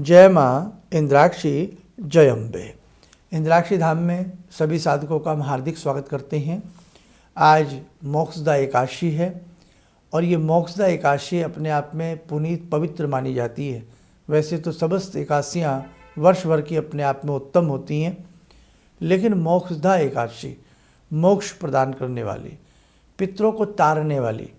जय माँ इंद्राक्षी जय अम्बे। इंद्राक्षी धाम में सभी साधकों का हम हार्दिक स्वागत करते हैं। आज मोक्षदा एकादशी है और ये मोक्षदा एकादशी अपने आप में पुनीत पवित्र मानी जाती है। वैसे तो समस्त एकादशियाँ वर्ष भर की अपने आप में उत्तम होती हैं, लेकिन मोक्षदा एकादशी मोक्ष प्रदान करने वाली, पितरों को तारने वाली,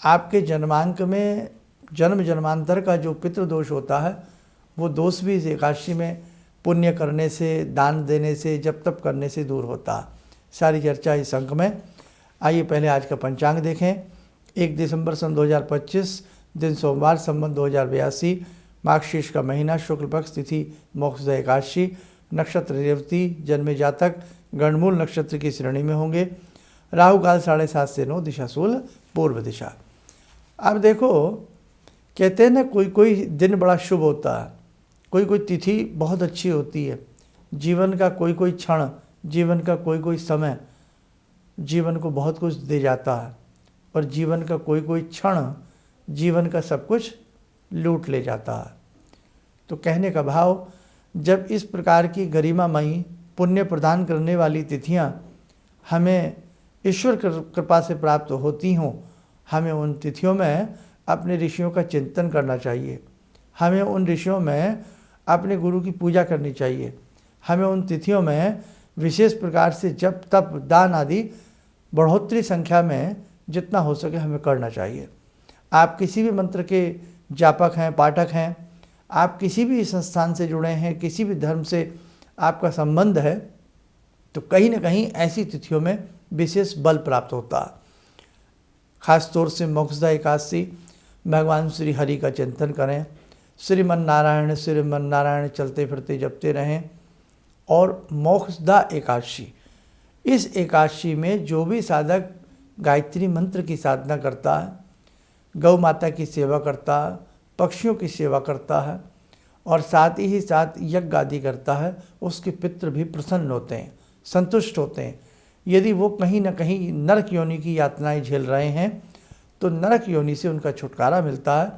आपके जन्मांक में जन्म जन्मांतर का जो पितृदोष होता है वो दोष भी इस एकादशी में पुण्य करने से, दान देने से, जप तप करने से दूर होता है। सारी चर्चा इस अंक में। आइए पहले आज का पंचांग देखें। 1 दिसंबर सन 2025, दिन सोमवार, संवत 2082, माघशीर्ष का महीना, शुक्ल पक्ष, तिथि मोक्षदा एकादशी, नक्षत्र रेवती, जन्मे जातक गणमूल नक्षत्र की श्रेणी में होंगे। राहु काल 7:30 से 9, दिशा शूल पूर्व दिशा। अब देखो, कहते हैं ना, कोई कोई दिन बड़ा शुभ होता है, कोई कोई तिथि बहुत अच्छी होती है, जीवन का कोई कोई क्षण, जीवन का कोई कोई समय जीवन को बहुत कुछ दे जाता है, और जीवन का कोई कोई क्षण जीवन का सब कुछ लूट ले जाता है। तो कहने का भाव, जब इस प्रकार की गरिमामयी पुण्य प्रदान करने वाली तिथियां हमें ईश्वर कृपा से प्राप्त होती हों, हमें उन तिथियों में अपने ऋषियों का चिंतन करना चाहिए। हमें उन ऋषियों में अपने गुरु की पूजा करनी चाहिए। हमें उन तिथियों में विशेष प्रकार से जप तप दान आदि बढ़ोतरी संख्या में जितना हो सके हमें करना चाहिए। आप किसी भी मंत्र के जापक हैं, पाठक हैं, आप किसी भी संस्थान से जुड़े हैं, किसी भी धर्म से आपका संबंध है, तो कहीं ना कहीं ऐसी तिथियों में विशेष बल प्राप्त होता है। खास तौर से मोक्षदा एकादशी, भगवान श्री हरि का चिंतन करें, श्रीमन नारायण चलते फिरते जपते रहें। और मोक्षदा एकादशी, इस एकादशी में जो भी साधक गायत्री मंत्र की साधना करता है, गौ माता की सेवा करता है, पक्षियों की सेवा करता है और साथ ही साथ यज्ञ आदि करता है, उसके पितृ भी प्रसन्न होते हैं, संतुष्ट होते हैं। यदि वो कहीं ना कहीं नरक योनि की यातनाएं झेल रहे हैं तो नरक योनि से उनका छुटकारा मिलता है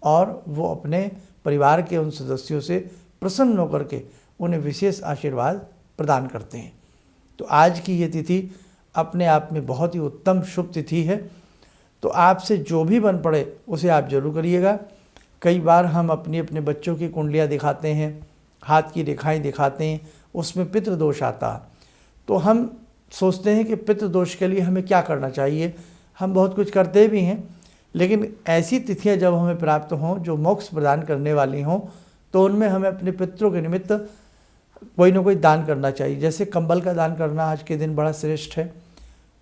और वो अपने परिवार के उन सदस्यों से प्रसन्न होकर के उन्हें विशेष आशीर्वाद प्रदान करते हैं। तो आज की ये तिथि अपने आप में बहुत ही उत्तम शुभ तिथि है। तो आपसे जो भी बन पड़े उसे आप जरूर करिएगा। कई बार हम अपने बच्चों की कुंडलियाँ दिखाते हैं, हाथ की रेखाएं दिखाते हैं, उसमें पितृदोष आता है। तो हम सोचते हैं कि पितृदोष के लिए हमें क्या करना चाहिए। हम बहुत कुछ करते भी हैं, लेकिन ऐसी तिथियां जब हमें प्राप्त हों जो मोक्ष प्रदान करने वाली हों, तो उनमें हमें अपने पितरों के निमित्त कोई ना कोई दान करना चाहिए। जैसे कंबल का दान करना आज के दिन बड़ा श्रेष्ठ है।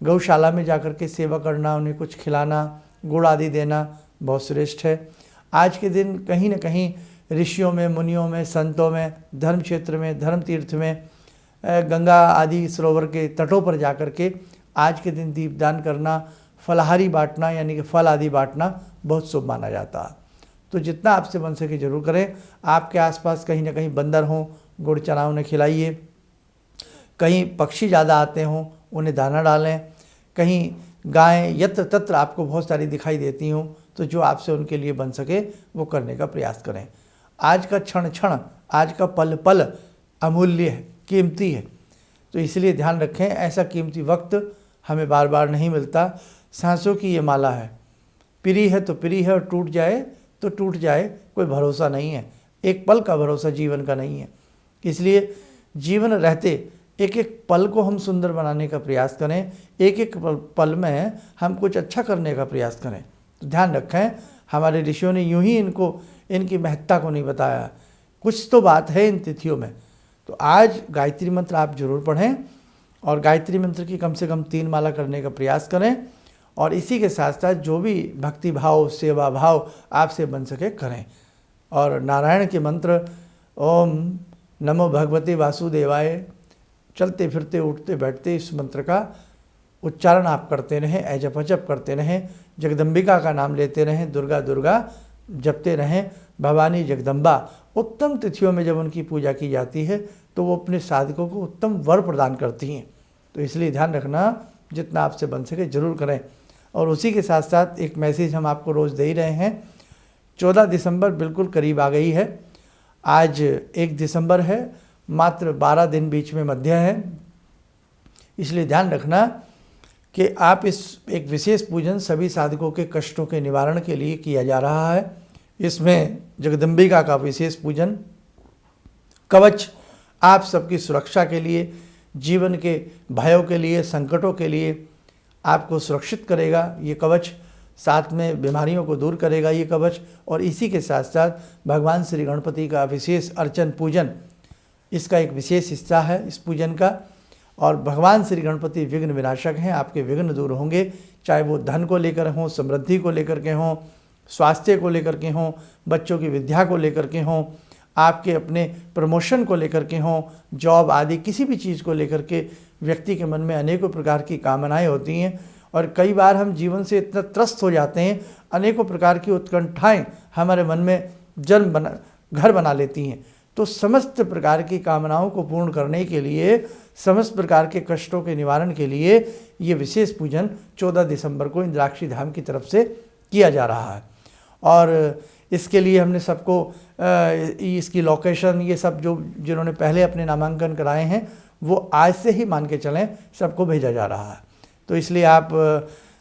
गौशाला में जाकर के सेवा करना, उन्हें कुछ खिलाना, गुड़ आदि देना बहुत श्रेष्ठ है। आज के दिन कहीं ना कहीं ऋषियों में, मुनियों में, संतों में, धर्म क्षेत्र में, धर्म तीर्थ में, गंगा आदि सरोवर के तटों पर जाकर के आज के दिन दीपदान करना, फलाहारी बांटना यानी कि फल आदि बांटना बहुत शुभ माना जाता है। तो जितना आपसे बन सके जरूर करें। आपके आसपास कहीं ना कहीं बंदर हों, गुड़ चना उन्हें खिलाइए। कहीं पक्षी ज़्यादा आते हों, उन्हें दाना डालें। कहीं गायें यत्र तत्र आपको बहुत सारी दिखाई देती हों, तो जो आपसे उनके लिए बन सके वो करने का प्रयास करें। आज का क्षण क्षण, आज का पल पल अमूल्य है, कीमती है। तो इसलिए ध्यान रखें, ऐसा कीमती वक्त हमें बार बार नहीं मिलता। सांसों की ये माला है, पिरी है तो पिरी है और टूट जाए तो टूट जाए, कोई भरोसा नहीं है। एक पल का भरोसा जीवन का नहीं है। इसलिए जीवन रहते एक एक पल को हम सुंदर बनाने का प्रयास करें, एक एक पल में हम कुछ अच्छा करने का प्रयास करें। तो ध्यान रखें, हमारे ऋषियों ने यूं ही इनकी महत्ता को नहीं बताया, कुछ तो बात है इन तिथियों में। तो आज गायत्री मंत्र आप जरूर पढ़ें और गायत्री मंत्र की कम से कम 3 माला करने का प्रयास करें। और इसी के साथ साथ जो भी भक्ति भाव, सेवा भाव आपसे बन सके करें। और नारायण के मंत्र ओम नमो भगवते वासुदेवाय, चलते फिरते उठते बैठते इस मंत्र का उच्चारण आप करते रहें, अजप अजप करते रहें, जगदम्बिका का नाम लेते रहें, दुर्गा दुर्गा जपते रहें, भवानी जगदम्बा। उत्तम तिथियों में जब उनकी पूजा की जाती है तो वो अपने साधकों को उत्तम वर प्रदान करती हैं। तो इसलिए ध्यान रखना, जितना आपसे बन सके जरूर करें। और उसी के साथ साथ एक मैसेज हम आपको रोज़ दे ही रहे हैं। 14 दिसंबर बिल्कुल करीब आ गई है। आज 1 दिसंबर है, मात्र 12 दिन बीच में मध्य है, इसलिए ध्यान रखना कि आप इस एक विशेष पूजन सभी साधकों के कष्टों के निवारण के लिए किया जा रहा है। इसमें जगदम्बिका का विशेष पूजन, कवच आप सबकी सुरक्षा के लिए, जीवन के भयों के लिए, संकटों के लिए आपको सुरक्षित करेगा ये कवच, साथ में बीमारियों को दूर करेगा ये कवच। और इसी के साथ साथ भगवान श्री गणपति का विशेष अर्चन पूजन इसका एक विशेष हिस्सा है इस पूजन का। और भगवान श्री गणपति विघ्न विनाशक हैं, आपके विघ्न दूर होंगे, चाहे वो धन को लेकर हों, समृद्धि को लेकर के हों, स्वास्थ्य को लेकर के हों, बच्चों की विद्या को लेकर के हों, आपके अपने प्रमोशन को लेकर के हों, जॉब आदि किसी भी चीज़ को लेकर के व्यक्ति के मन में अनेकों प्रकार की कामनाएं होती हैं। और कई बार हम जीवन से इतना त्रस्त हो जाते हैं, अनेकों प्रकार की उत्कंठाएं हमारे मन में घर बना लेती हैं। तो समस्त प्रकार की कामनाओं को पूर्ण करने के लिए, समस्त प्रकार के कष्टों के निवारण के लिए ये विशेष पूजन 14 दिसंबर को इंद्राक्षी धाम की तरफ से किया जा रहा है। और इसके लिए हमने सबको इसकी लोकेशन ये सब जो जिन्होंने पहले अपने नामांकन कराए हैं वो आज से ही मान के चलें सबको भेजा जा रहा है। तो इसलिए आप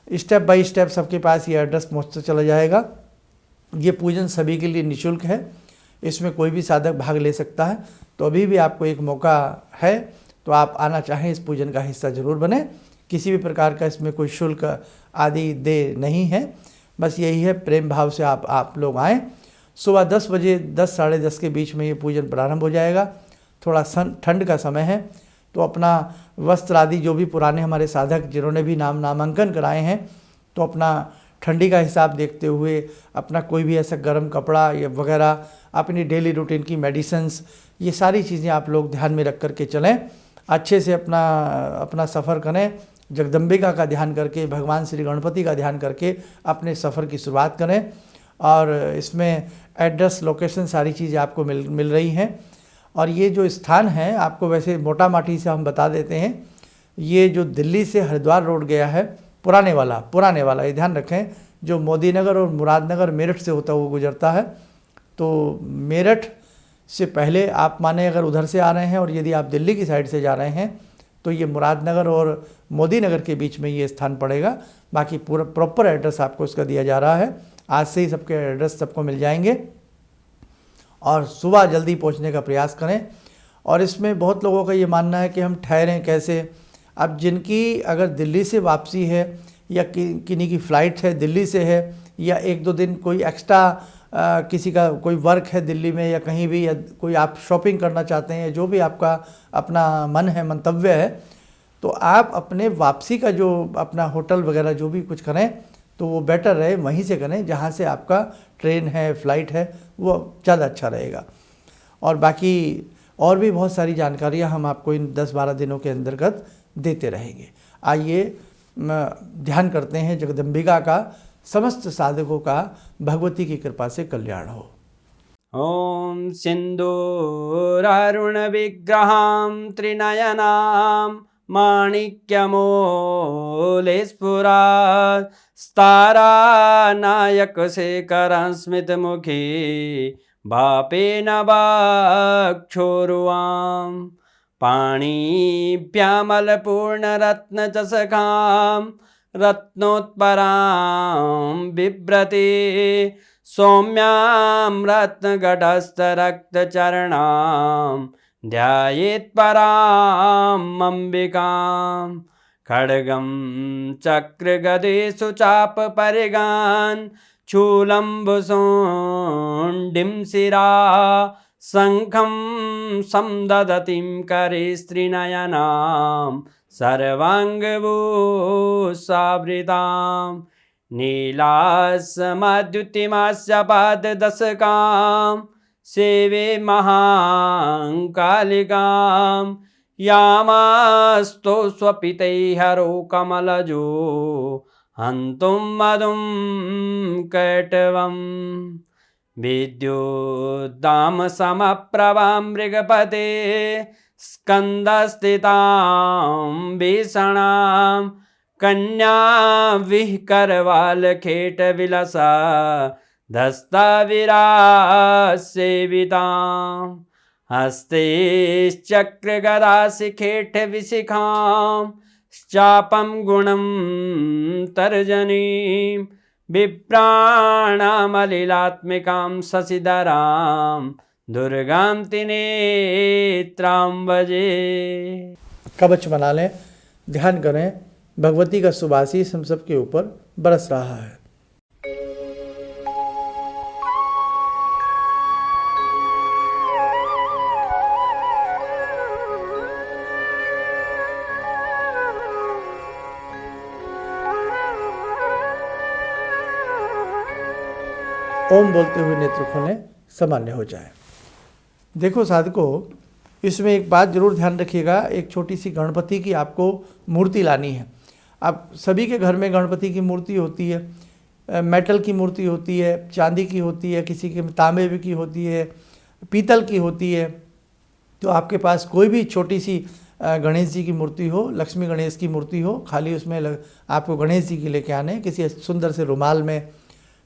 स्टेप बाय स्टेप सबके पास ये एड्रेस पहुँचता चला जाएगा। ये पूजन सभी के लिए निःशुल्क है, इसमें कोई भी साधक भाग ले सकता है। तो अभी भी आपको एक मौका है, तो आप आना चाहें इस पूजन का हिस्सा जरूर बने। किसी भी प्रकार का इसमें कोई शुल्क आदि दे नहीं है, बस यही है प्रेम भाव से आप लोग आएँ। सुबह 10 बजे 10 साढ़े 10 के बीच में ये पूजन प्रारंभ हो जाएगा। थोड़ा ठंड का समय है, तो अपना वस्त्र आदि जो भी पुराने हमारे साधक जिन्होंने भी नामांकन कराए हैं, तो अपना ठंडी का हिसाब देखते हुए अपना कोई भी ऐसा गर्म कपड़ा या वगैरह, अपनी डेली रूटीन की मेडिसिन्स, ये सारी चीज़ें आप लोग ध्यान में रख कर के चलें। अच्छे से अपना सफ़र करें, जगदम्बिका का ध्यान करके, भगवान श्री गणपति का ध्यान करके अपने सफ़र की शुरुआत करें। और इसमें एड्रेस, लोकेशन, सारी चीज़ें आपको मिल रही हैं। और ये जो स्थान है आपको वैसे मोटा माटी से हम बता देते हैं, ये जो दिल्ली से हरिद्वार रोड गया है पुराने वाला ये ध्यान रखें, जो मोदी नगर और मुरादनगर मेरठ से होता हुआ गुजरता है। तो मेरठ से पहले आप माने अगर उधर से आ रहे हैं और यदि आप दिल्ली की साइड से जा रहे हैं तो ये मुरादनगर और मोदी नगर के बीच में ये स्थान पड़ेगा। बाकी पूरा प्रॉपर एड्रेस आपको इसका दिया जा रहा है। आज से ही सबके एड्रेस सबको मिल जाएंगे और सुबह जल्दी पहुंचने का प्रयास करें। और इसमें बहुत लोगों का ये मानना है कि हम ठहरें कैसे। अब जिनकी अगर दिल्ली से वापसी है या किन्हीं की फ़्लाइट है दिल्ली से है, या 1-2 दिन कोई एक्स्ट्रा किसी का कोई वर्क है दिल्ली में या कहीं भी, या कोई आप शॉपिंग करना चाहते हैं, जो भी आपका अपना मन है, मंतव्य है, तो आप अपने वापसी का जो अपना होटल वगैरह जो भी कुछ करें तो वो बेटर रहे वहीं से करें जहाँ से आपका ट्रेन है, फ्लाइट है, वो ज़्यादा अच्छा रहेगा। और बाकी और भी बहुत सारी जानकारियाँ हम आपको इन 10-12 दिनों के अंतर्गत देते रहेंगे। आइए ध्यान करते हैं जगदम्बिका का, समस्त साधकों का भगवती की कृपा से कल्याण हो। ओम सिंदूरारुण विग्रहां त्रिनयनां माणिक्यमूले स्फुरात् स्तारानायकशेखरं स्मितमुखी भापेन वक्षोरुवां पाणिभ्यामलपूर्णरत्नचषकां रत्नोत्परां बिभ्रति सौम्यां रत्नघटस्थरक्तचरणां ध्यायेत् परां अम्बिकां खड्गं चक्रगदेषु चापपरिगान् शूलम्बुशुण्डिं शिरा शङ्खं संदधतीं करे स्त्रीनयनां सर्वाङ्गभूषावृतां नीलासमद्युतिमास्य पाददशकां सेवे महाकालिकां यामास्तो स्वपितैर्हरो कमलजो हन्तुं मधुं कैटवम् विद्युद्दाम समप्रभां मृगपते स्कन्दस्थितां भीषणां कन्या विहकरवालखेटविलसा धस्ताविरासेवितां हस्तैश्चक्रगदाशिखेटविशिखां चापं गुणं तर्जनीं विप्राणामलिलात्मिकां शशिधरां दुर्गां त्रिनेत्रां भजे। कवच बना लें, ध्यान करें, भगवती का सुबासीस हम सबके ऊपर बरस रहा है। ओम बोलते हुए नेत्र खोलें, सामान्य हो जाए। देखो साधकों, इसमें एक बात जरूर ध्यान रखिएगा, एक छोटी सी गणपति की आपको मूर्ति लानी है। आप सभी के घर में गणपति की मूर्ति होती है, मेटल की मूर्ति होती है, चांदी की होती है, किसी के तांबे की होती है, पीतल की होती है। तो आपके पास कोई भी छोटी सी गणेश जी की मूर्ति हो, लक्ष्मी गणेश की मूर्ति हो, खाली उसमें आपको गणेश जी की लेके आने, किसी सुंदर से रुमाल में,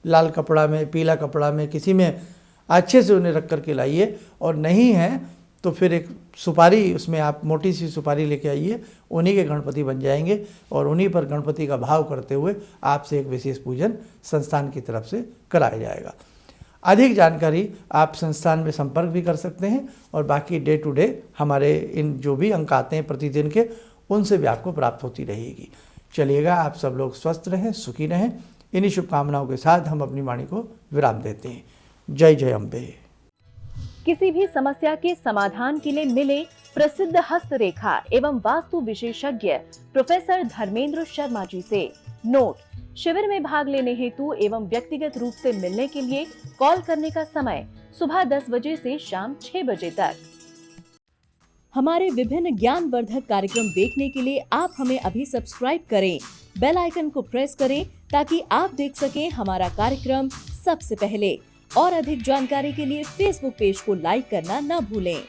लाल कपड़ा में, पीला कपड़ा में, किसी में अच्छे से उन्हें रख करके लाइए। और नहीं है तो फिर एक सुपारी, उसमें आप मोटी सी सुपारी लेके आइए, उन्हीं के गणपति बन जाएंगे और उन्हीं पर गणपति का भाव करते हुए आपसे एक विशेष पूजन संस्थान की तरफ से कराया जाएगा। अधिक जानकारी आप संस्थान में संपर्क भी कर सकते हैं और बाकी डे टू डे हमारे इन जो भी अंक आते हैं प्रतिदिन के, उनसे भी आपको प्राप्त होती रहेगी। चलिएगा, आप सब लोग स्वस्थ रहें, सुखी रहें। इन्हीं शुभकामनाओं के साथ हम अपनी वाणी को विराम देते हैं। जय जय अम्बे। किसी भी समस्या के समाधान के लिए मिले प्रसिद्ध हस्तरेखा एवं वास्तु विशेषज्ञ प्रोफेसर धर्मेंद्र शर्मा जी से। नोट: शिविर में भाग लेने हेतु एवं व्यक्तिगत रूप से मिलने के लिए कॉल करने का समय सुबह 10 बजे से शाम 6 बजे तक। हमारे विभिन्न ज्ञानवर्धक कार्यक्रम देखने के लिए आप हमें अभी सब्सक्राइब करें, बेल आइकन को प्रेस करें ताकि आप देख सकें हमारा कार्यक्रम सबसे पहले। और अधिक जानकारी के लिए फेसबुक पेज को लाइक करना न भूलें।